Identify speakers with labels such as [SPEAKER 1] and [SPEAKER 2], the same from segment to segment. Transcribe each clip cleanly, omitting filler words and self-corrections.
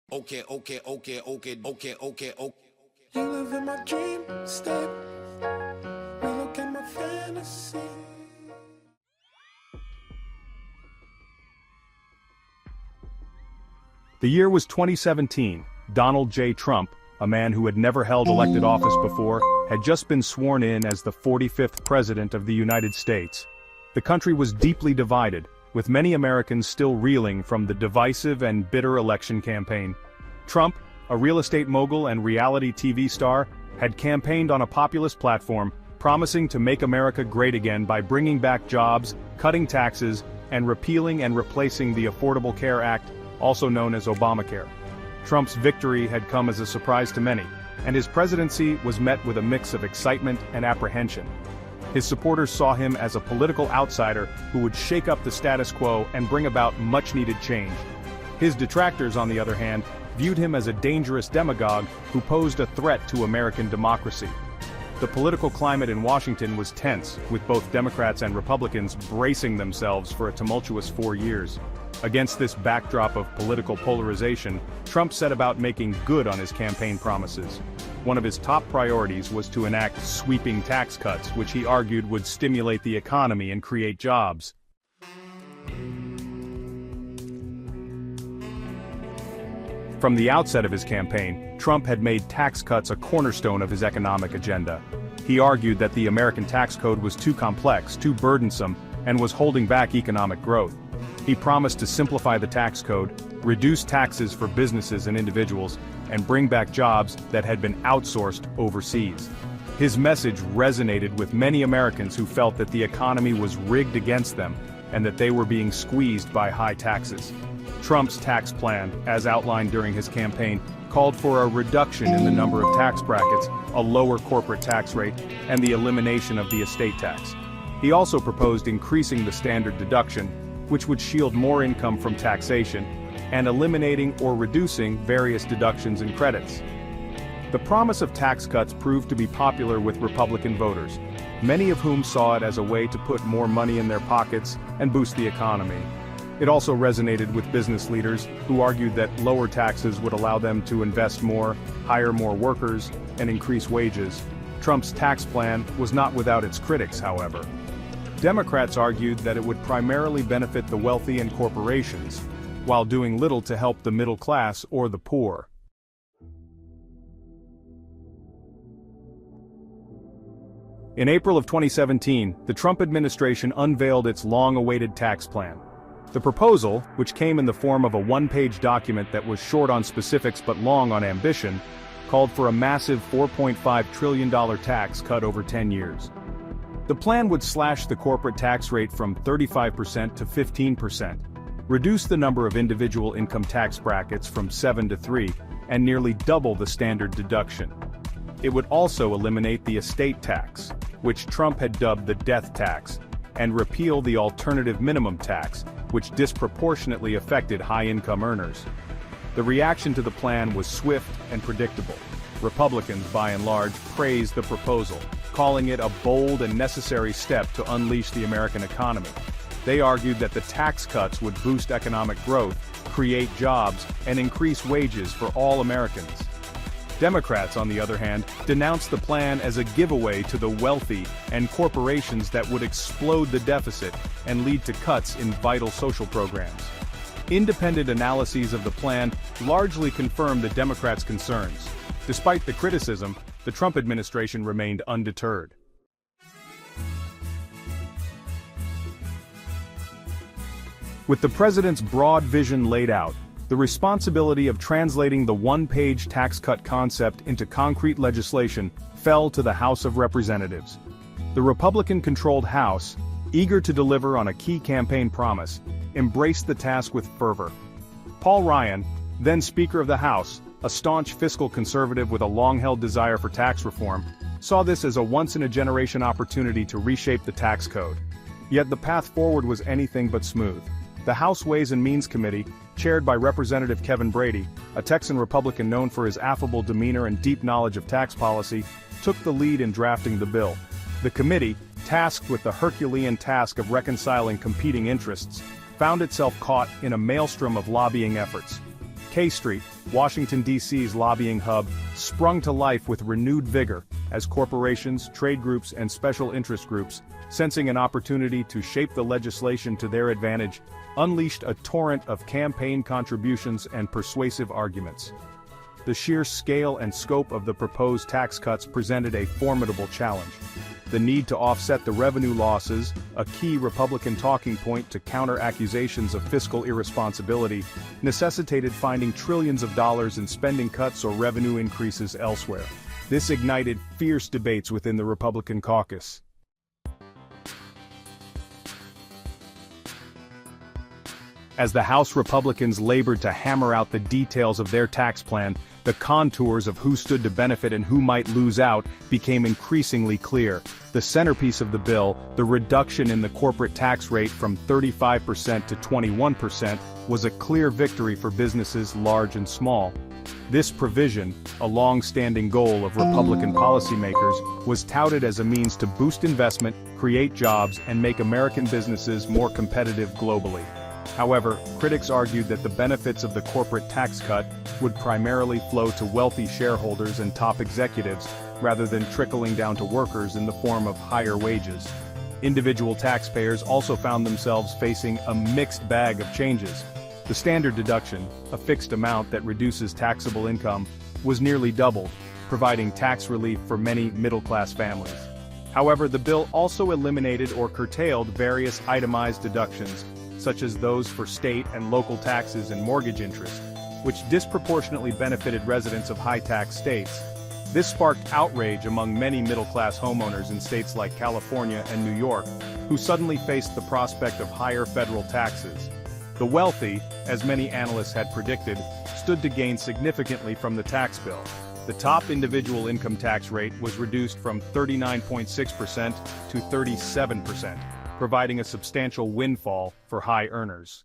[SPEAKER 1] Okay, okay, okay, okay, okay, okay, okay.
[SPEAKER 2] You live in my dream state. We look at my fantasy.
[SPEAKER 3] The year was 2017. Donald J. Trump, a man who had never held elected office before, had just been sworn in as the 45th President of the United States. The country was deeply divided, with many Americans still reeling from the divisive and bitter election campaign. Trump, a real estate mogul and reality TV star, had campaigned on a populist platform, promising to make America great again by bringing back jobs, cutting taxes, and repealing and replacing the Affordable Care Act, also known as Obamacare. Trump's victory had come as a surprise to many, and his presidency was met with a mix of excitement and apprehension. His supporters saw him as a political outsider who would shake up the status quo and bring about much-needed change. His detractors, on the other hand, viewed him as a dangerous demagogue who posed a threat to American democracy. The political climate in Washington was tense, with both Democrats and Republicans bracing themselves for a tumultuous 4 years. Against this backdrop of political polarization, Trump set about making good on his campaign promises. One of his top priorities was to enact sweeping tax cuts, which he argued would stimulate the economy and create jobs. From the outset of his campaign, Trump had made tax cuts a cornerstone of his economic agenda. He argued that the American tax code was too complex, too burdensome, and was holding back economic growth. He promised to simplify the tax code, reduce taxes for businesses and individuals, and bring back jobs that had been outsourced overseas. His message resonated with many Americans who felt that the economy was rigged against them and that they were being squeezed by high taxes. Trump's tax plan, as outlined during his campaign, called for a reduction in the number of tax brackets, a lower corporate tax rate, and the elimination of the estate tax. He also proposed increasing the standard deduction, which would shield more income from taxation, and eliminating or reducing various deductions and credits. The promise of tax cuts proved to be popular with Republican voters, many of whom saw it as a way to put more money in their pockets and boost the economy. It also resonated with business leaders who argued that lower taxes would allow them to invest more, hire more workers, and increase wages. Trump's tax plan was not without its critics, however. Democrats argued that it would primarily benefit the wealthy and corporations, while doing little to help the middle class or the poor. In April of 2017, the Trump administration unveiled its long-awaited tax plan. The proposal, which came in the form of a one-page document that was short on specifics but long on ambition, called for a massive $4.5 trillion tax cut over 10 years. The plan would slash the corporate tax rate from 35% to 15%, reduce the number of individual income tax brackets from 7 to 3, and nearly double the standard deduction. It would also eliminate the estate tax, which Trump had dubbed the death tax, and repeal the alternative minimum tax, which disproportionately affected high-income earners. The reaction to the plan was swift and predictable. Republicans, by and large, praised the proposal, calling it a bold and necessary step to unleash the American economy. They argued that the tax cuts would boost economic growth, create jobs, and increase wages for all Americans. Democrats, on the other hand, denounced the plan as a giveaway to the wealthy and corporations that would explode the deficit and lead to cuts in vital social programs. Independent analyses of the plan largely confirmed the Democrats' concerns. Despite the criticism, the Trump administration remained undeterred. With the president's broad vision laid out, the responsibility of translating the one-page tax cut concept into concrete legislation fell to the House of Representatives. The Republican-controlled House, eager to deliver on a key campaign promise, embraced the task with fervor. Paul Ryan, then Speaker of the House, a staunch fiscal conservative with a long-held desire for tax reform, saw this as a once-in-a-generation opportunity to reshape the tax code. Yet the path forward was anything but smooth. The House Ways and Means Committee, chaired by Representative Kevin Brady, a Texan Republican known for his affable demeanor and deep knowledge of tax policy, took the lead in drafting the bill. The committee, tasked with the Herculean task of reconciling competing interests, found itself caught in a maelstrom of lobbying efforts. K Street, Washington, D.C.'s lobbying hub, sprung to life with renewed vigor as corporations, trade groups, and special interest groups, sensing an opportunity to shape the legislation to their advantage, unleashed a torrent of campaign contributions and persuasive arguments. The sheer scale and scope of the proposed tax cuts presented a formidable challenge. The need to offset the revenue losses, a key Republican talking point to counter accusations of fiscal irresponsibility, necessitated finding trillions of dollars in spending cuts or revenue increases elsewhere. This ignited fierce debates within the Republican caucus. As the House Republicans labored to hammer out the details of their tax plan, the contours of who stood to benefit and who might lose out became increasingly clear. The centerpiece of the bill, the reduction in the corporate tax rate from 35% to 21%, was a clear victory for businesses large and small. This provision, a long-standing goal of Republican policymakers, was touted as a means to boost investment, create jobs, and make American businesses more competitive globally. However, critics argued that the benefits of the corporate tax cut would primarily flow to wealthy shareholders and top executives, rather than trickling down to workers in the form of higher wages. Individual taxpayers also found themselves facing a mixed bag of changes. The standard deduction, a fixed amount that reduces taxable income, was nearly doubled, providing tax relief for many middle-class families. However, the bill also eliminated or curtailed various itemized deductions, such as those for state and local taxes and mortgage interest, which disproportionately benefited residents of high-tax states. This sparked outrage among many middle-class homeowners in states like California and New York, who suddenly faced the prospect of higher federal taxes. The wealthy, as many analysts had predicted, stood to gain significantly from the tax bill. The top individual income tax rate was reduced from 39.6% to 37%. Providing a substantial windfall for high earners.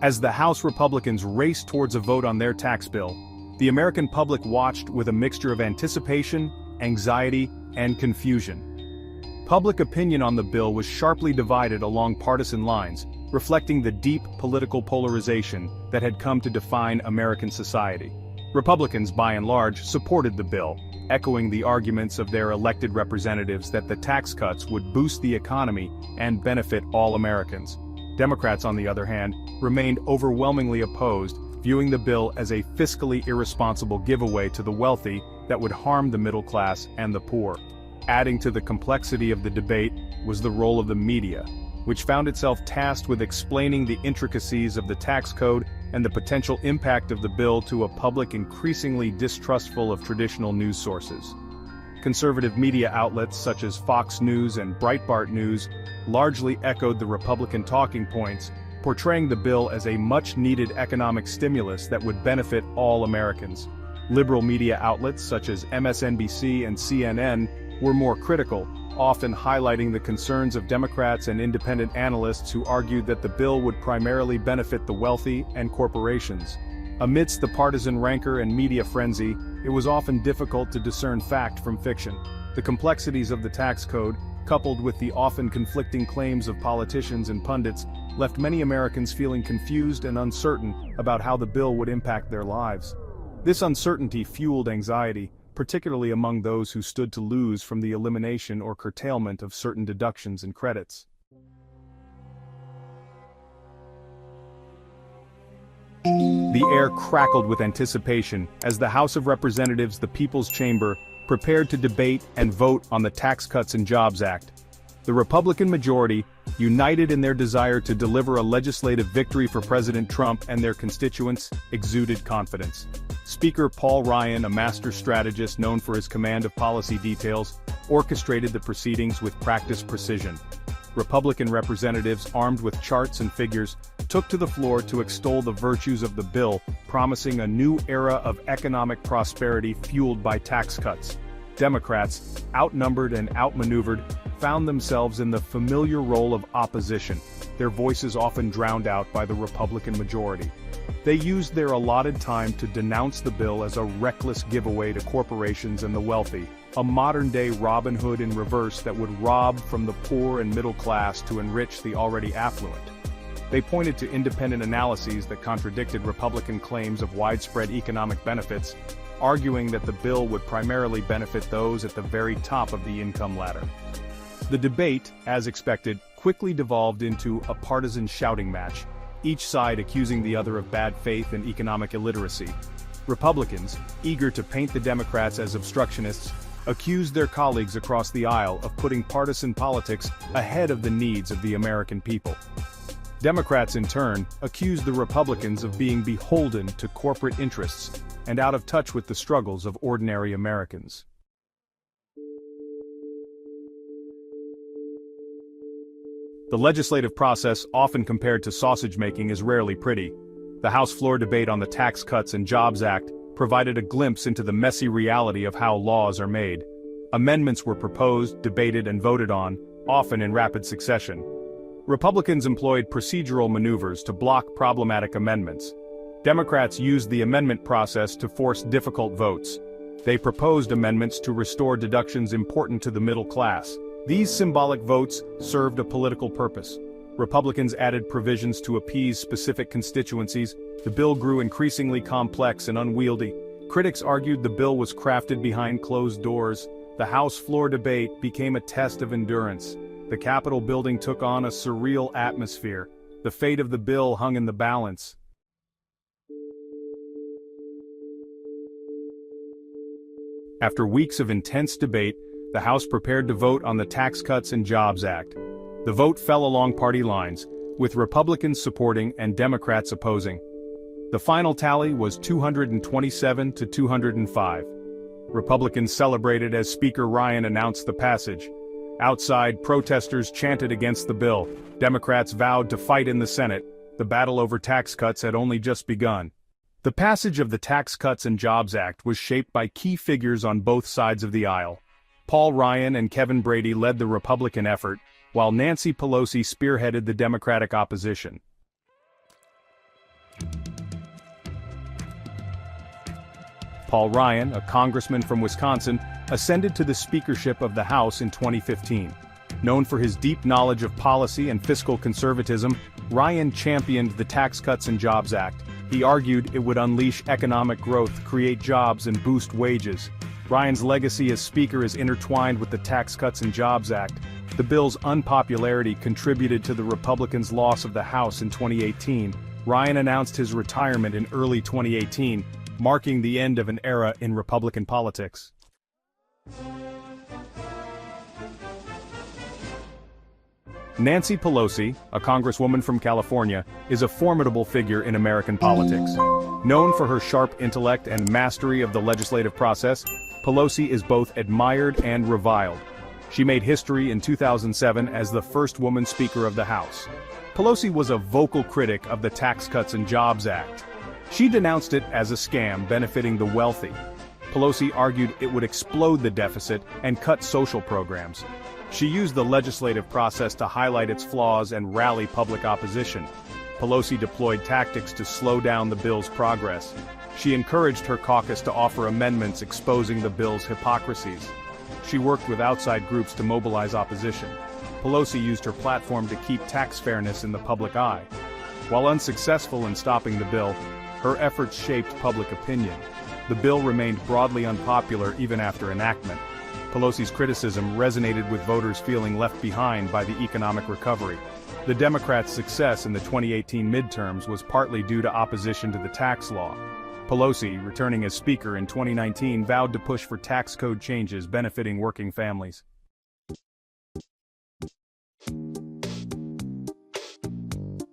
[SPEAKER 3] As the House Republicans raced towards a vote on their tax bill, the American public watched with a mixture of anticipation, anxiety, and confusion. Public opinion on the bill was sharply divided along partisan lines, reflecting the deep political polarization that had come to define American society. Republicans, by and large, supported the bill, echoing the arguments of their elected representatives that the tax cuts would boost the economy and benefit all Americans. Democrats, on the other hand, remained overwhelmingly opposed, viewing the bill as a fiscally irresponsible giveaway to the wealthy that would harm the middle class and the poor. Adding to the complexity of the debate was the role of the media, which found itself tasked with explaining the intricacies of the tax code and the potential impact of the bill to a public increasingly distrustful of traditional news sources. Conservative media outlets such as Fox News and Breitbart News largely echoed the Republican talking points, portraying the bill as a much-needed economic stimulus that would benefit all Americans. Liberal media outlets such as MSNBC and CNN were more critical, often highlighting the concerns of Democrats and independent analysts who argued that the bill would primarily benefit the wealthy and corporations. Amidst the partisan rancor and media frenzy, it was often difficult to discern fact from fiction. The complexities of the tax code, coupled with the often conflicting claims of politicians and pundits, left many Americans feeling confused and uncertain about how the bill would impact their lives. This uncertainty fueled anxiety, particularly among those who stood to lose from the elimination or curtailment of certain deductions and credits. The air crackled with anticipation as the House of Representatives, the People's Chamber, prepared to debate and vote on the Tax Cuts and Jobs Act. The Republican majority, united in their desire to deliver a legislative victory for President Trump and their constituents, exuded confidence. Speaker Paul Ryan, a master strategist known for his command of policy details, orchestrated the proceedings with practiced precision. Republican representatives, armed with charts and figures, took to the floor to extol the virtues of the bill, promising a new era of economic prosperity fueled by tax cuts. Democrats, outnumbered and outmaneuvered, found themselves in the familiar role of opposition, their voices often drowned out by the Republican majority. They used their allotted time to denounce the bill as a reckless giveaway to corporations and the wealthy, a modern-day Robin Hood in reverse that would rob from the poor and middle class to enrich the already affluent. They pointed to independent analyses that contradicted Republican claims of widespread economic benefits, arguing that the bill would primarily benefit those at the very top of the income ladder. The debate, as expected, quickly devolved into a partisan shouting match, each side accusing the other of bad faith and economic illiteracy. Republicans, eager to paint the Democrats as obstructionists, accused their colleagues across the aisle of putting partisan politics ahead of the needs of the American people. Democrats, in turn, accused the Republicans of being beholden to corporate interests and out of touch with the struggles of ordinary Americans. The legislative process, often compared to sausage-making, is rarely pretty. The House floor debate on the Tax Cuts and Jobs Act provided a glimpse into the messy reality of how laws are made. Amendments were proposed, debated, and voted on, often in rapid succession. Republicans employed procedural maneuvers to block problematic amendments. Democrats used the amendment process to force difficult votes. They proposed amendments to restore deductions important to the middle class. These symbolic votes served a political purpose. Republicans added provisions to appease specific constituencies. The bill grew increasingly complex and unwieldy. Critics argued the bill was crafted behind closed doors. The House floor debate became a test of endurance. The Capitol building took on a surreal atmosphere. The fate of the bill hung in the balance. After weeks of intense debate, the House prepared to vote on the Tax Cuts and Jobs Act. The vote fell along party lines, with Republicans supporting and Democrats opposing. The final tally was 227 to 205. Republicans celebrated as Speaker Ryan announced the passage. Outside, protesters chanted against the bill. Democrats vowed to fight in the Senate. The battle over tax cuts had only just begun. The passage of the Tax Cuts and Jobs Act was shaped by key figures on both sides of the aisle. Paul Ryan and Kevin Brady led the Republican effort, while Nancy Pelosi spearheaded the Democratic opposition. Paul Ryan, a congressman from Wisconsin, ascended to the speakership of the House in 2015. Known for his deep knowledge of policy and fiscal conservatism, Ryan championed the Tax Cuts and Jobs Act. He argued it would unleash economic growth, create jobs, and boost wages. Ryan's legacy as Speaker is intertwined with the Tax Cuts and Jobs Act. The bill's unpopularity contributed to the Republicans' loss of the House in 2018. Ryan announced his retirement in early 2018, marking the end of an era in Republican politics. Nancy Pelosi, a congresswoman from California, is a formidable figure in American politics. Known for her sharp intellect and mastery of the legislative process, Pelosi is both admired and reviled. She made history in 2007 as the first woman Speaker of the House. Pelosi was a vocal critic of the Tax Cuts and Jobs Act. She denounced it as a scam benefiting the wealthy. Pelosi argued it would explode the deficit and cut social programs. She used the legislative process to highlight its flaws and rally public opposition. Pelosi deployed tactics to slow down the bill's progress. She encouraged her caucus to offer amendments exposing the bill's hypocrisies. She worked with outside groups to mobilize opposition. Pelosi used her platform to keep tax fairness in the public eye. While unsuccessful in stopping the bill, her efforts shaped public opinion. The bill remained broadly unpopular even after enactment. Pelosi's criticism resonated with voters feeling left behind by the economic recovery. The Democrats' success in the 2018 midterms was partly due to opposition to the tax law. Pelosi, returning as Speaker in 2019, vowed to push for tax code changes benefiting working families.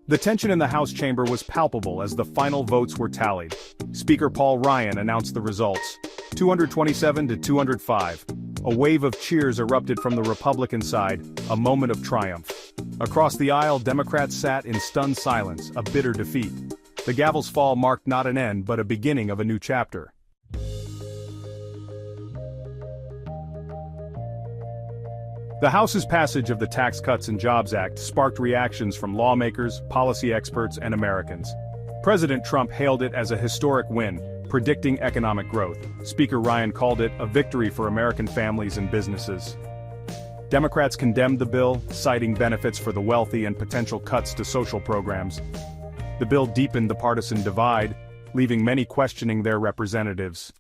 [SPEAKER 3] The tension in the House chamber was palpable as the final votes were tallied. Speaker Paul Ryan announced the results, 227 to 205. A wave of cheers erupted from the Republican side, a moment of triumph. Across the aisle, Democrats sat in stunned silence, a bitter defeat. The gavel's fall marked not an end but a beginning of a new chapter. The House's passage of the Tax Cuts and Jobs Act sparked reactions from lawmakers, policy experts, and Americans. President Trump hailed it as a historic win, predicting economic growth. Speaker Ryan called it a victory for American families and businesses. Democrats condemned the bill, citing benefits for the wealthy and potential cuts to social programs. The bill deepened the partisan divide, leaving many questioning their representatives.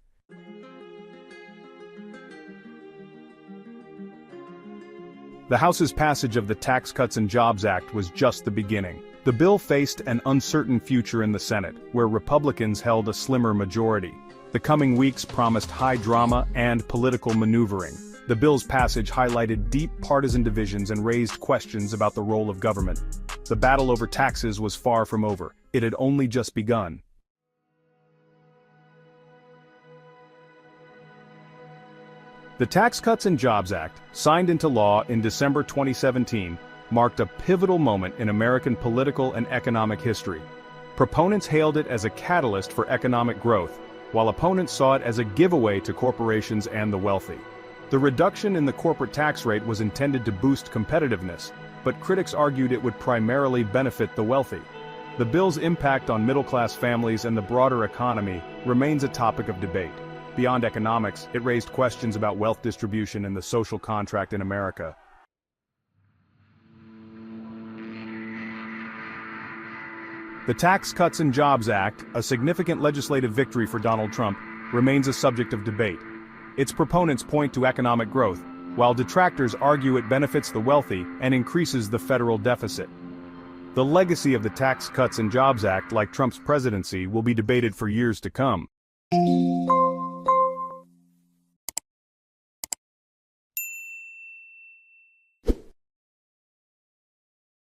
[SPEAKER 3] The House's passage of the Tax Cuts and Jobs Act was just the beginning. The bill faced an uncertain future in the Senate, where Republicans held a slimmer majority. The coming weeks promised high drama and political maneuvering. The bill's passage highlighted deep partisan divisions and raised questions about the role of government. The battle over taxes was far from over. It had only just begun. The Tax Cuts and Jobs Act, signed into law in December 2017, marked a pivotal moment in American political and economic history. Proponents hailed it as a catalyst for economic growth, while opponents saw it as a giveaway to corporations and the wealthy. The reduction in the corporate tax rate was intended to boost competitiveness, but critics argued it would primarily benefit the wealthy. The bill's impact on middle-class families and the broader economy remains a topic of debate. Beyond economics, it raised questions about wealth distribution and the social contract in America. The Tax Cuts and Jobs Act, a significant legislative victory for Donald Trump, remains a subject of debate. Its proponents point to economic growth, while detractors argue it benefits the wealthy and increases the federal deficit. The legacy of the Tax Cuts and Jobs Act, like Trump's presidency, will be debated for years to come.